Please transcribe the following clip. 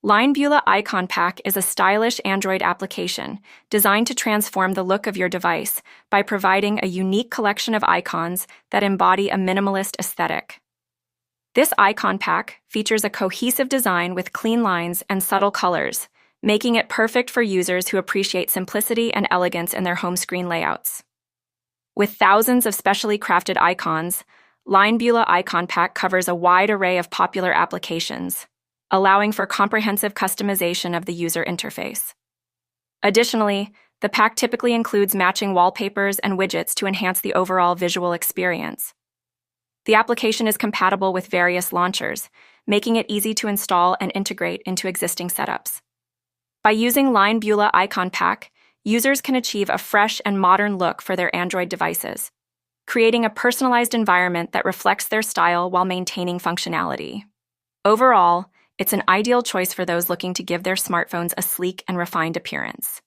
LineBula Icon Pack is a stylish Android application designed to transform the look of your device by providing a unique collection of icons that embody a minimalist aesthetic. This icon pack features a cohesive design with clean lines and subtle colors, making it perfect for users who appreciate simplicity and elegance in their home screen layouts. With thousands of specially crafted icons, LineBula Icon Pack covers a wide array of popular applications, allowing for comprehensive customization of the user interface. Additionally, the pack typically includes matching wallpapers and widgets to enhance the overall visual experience. The application is compatible with various launchers, making it easy to install and integrate into existing setups. By using LineBula Icon Pack, users can achieve a fresh and modern look for their Android devices, creating a personalized environment that reflects their style while maintaining functionality. Overall, it's an ideal choice for those looking to give their smartphones a sleek and refined appearance.